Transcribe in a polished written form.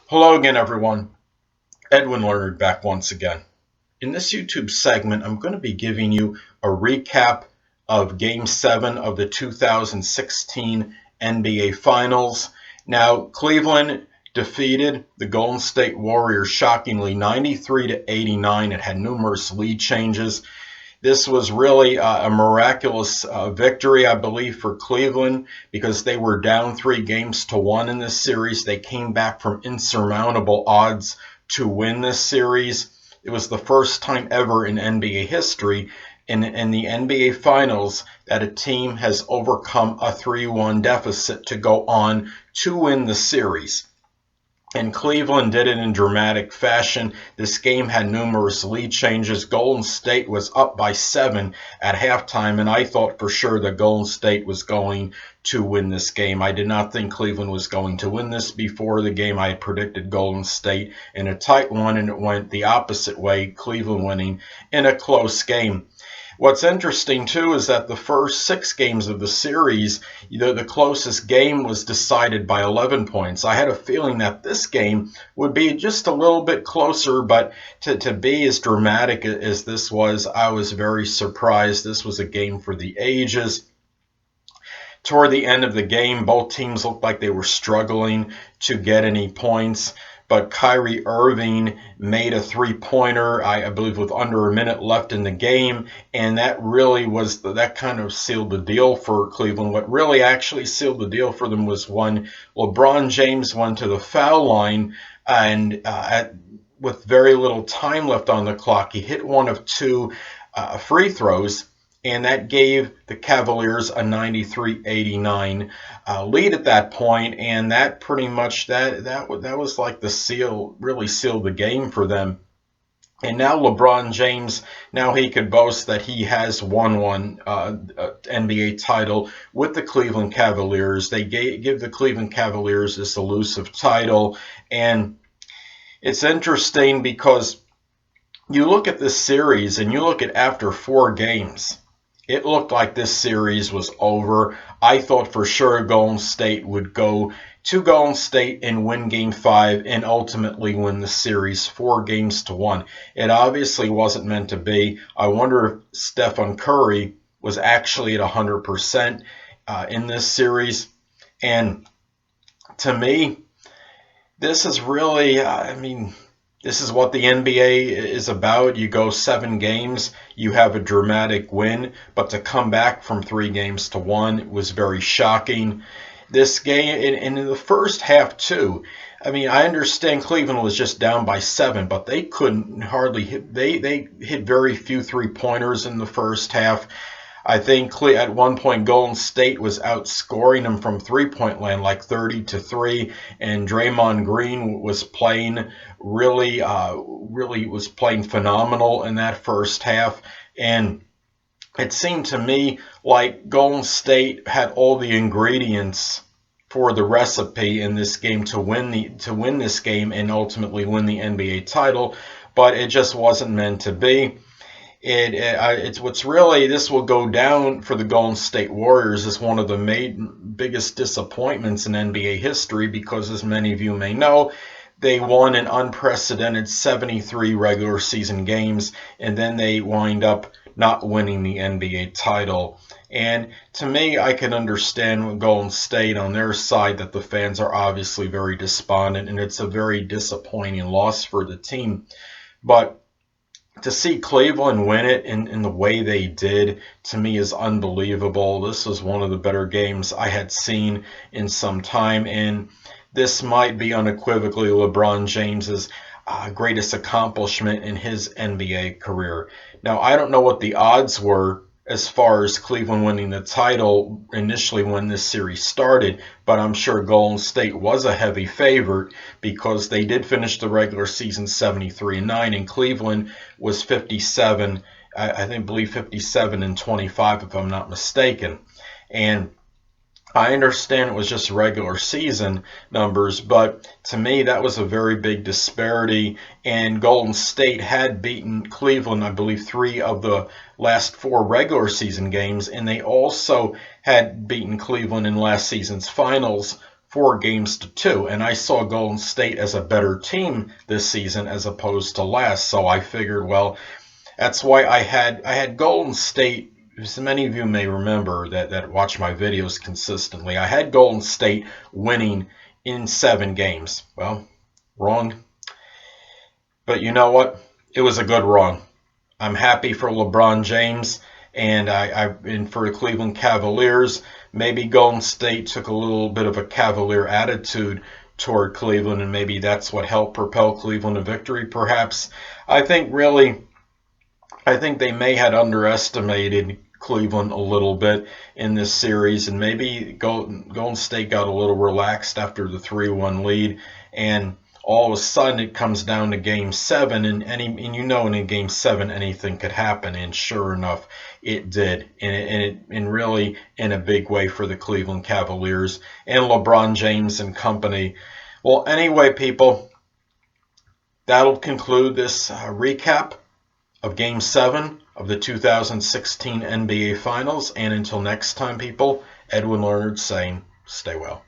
Hello again, everyone. Edwin Learnard back once again. In this YouTube segment, I'm going to be giving you a recap of Game 7 of the 2016 NBA Finals. Now, Cleveland defeated the Golden State Warriors shockingly 93 to 89. It had numerous lead changes. This was really a miraculous victory, I believe, for Cleveland because they were down 3 games to 1 in this series. They came back from insurmountable odds to win this series. It was the first time ever in NBA history in the NBA Finals that a team has overcome a 3-1 deficit to go on to win the series. And Cleveland did it in dramatic fashion. This game had numerous lead changes. Golden State was up by 7 at halftime, and I thought for sure that Golden State was going to win this game. I did not think Cleveland was going to win this before the game. I had predicted Golden State in a tight one, and it went the opposite way, Cleveland winning in a close game. What's interesting, too, is that the first 6 games of the series, the closest game was decided by 11 points. I had a feeling that this game would be just a little bit closer, but to be as dramatic as this was, I was very surprised. This was a game for the ages. Toward the end of the game, both teams looked like they were struggling to get any points. But Kyrie Irving made a three-pointer, I believe, with under a minute left in the game, and that really was that kind of sealed the deal for Cleveland. What really actually sealed the deal for them was when LeBron James went to the foul line, and with very little time left on the clock, he hit one of 2 free throws, and that gave the Cavaliers a 93-89 lead at that point, and that pretty much that was like the seal, really sealed the game for them. And now LeBron James, now he could boast that he has won one NBA title with the Cleveland Cavaliers. They give the Cleveland Cavaliers this elusive title, and it's interesting because you look at this series and you look at after 4 games. It looked like this series was over. I thought for sure Golden State would go to Golden State and win Game 5 and ultimately win the series 4 games to 1. It obviously wasn't meant to be. I wonder if Stephen Curry was actually at 100% in this series. And to me, this is really, this is what the NBA is about. You go 7 games, you have a dramatic win, but to come back from 3 games to 1 was very shocking. This game, and in the first half too, I understand Cleveland was just down by 7, but they couldn't hardly hit. They hit very few 3-pointers in the first half. I think at one point Golden State was outscoring them from three-point land like 30-3, and Draymond Green was playing really was playing phenomenal in that first half. And it seemed to me like Golden State had all the ingredients for the recipe in this game to win this game and ultimately win the NBA title, but it just wasn't meant to be. It's what's really, this will go down for the Golden State Warriors as one of the biggest disappointments in NBA history because, as many of you may know, they won an unprecedented 73 regular season games, and then they wind up not winning the NBA title. And to me, I can understand with Golden State on their side that the fans are obviously very despondent, and it's a very disappointing loss for the team. But to see Cleveland win it in the way they did, to me, is unbelievable. This was one of the better games I had seen in some time, and this might be unequivocally LeBron James's greatest accomplishment in his NBA career. Now, I don't know what the odds were as far as Cleveland winning the title initially when this series started, but I'm sure Golden State was a heavy favorite because they did finish the regular season 73-9, and Cleveland was 57, I believe 57-25 if I'm not mistaken. And I understand it was just regular season numbers, but to me that was a very big disparity, and Golden State had beaten Cleveland, I believe, 3 of the last 4 regular season games, and they also had beaten Cleveland in last season's finals 4-2, and I saw Golden State as a better team this season as opposed to last. So I figured, well, that's why I had Golden State. As many of you may remember that watch my videos consistently, I had Golden State winning in 7 games. Well, wrong. But you know what? It was a good run. I'm happy for LeBron James, and and for the Cleveland Cavaliers. Maybe Golden State took a little bit of a Cavalier attitude toward Cleveland, and maybe that's what helped propel Cleveland to victory. Perhaps I think they may have underestimated Cleveland a little bit in this series, and maybe Golden State got a little relaxed after the 3-1 lead, and all of a sudden it comes down to Game 7, and in Game 7 anything could happen, and sure enough it did, and really in a big way for the Cleveland Cavaliers and LeBron James and company. Well, anyway, people, that'll conclude this recap of Game 7 of the 2016 NBA Finals. And until next time, people, Edwin Learnard saying, stay well.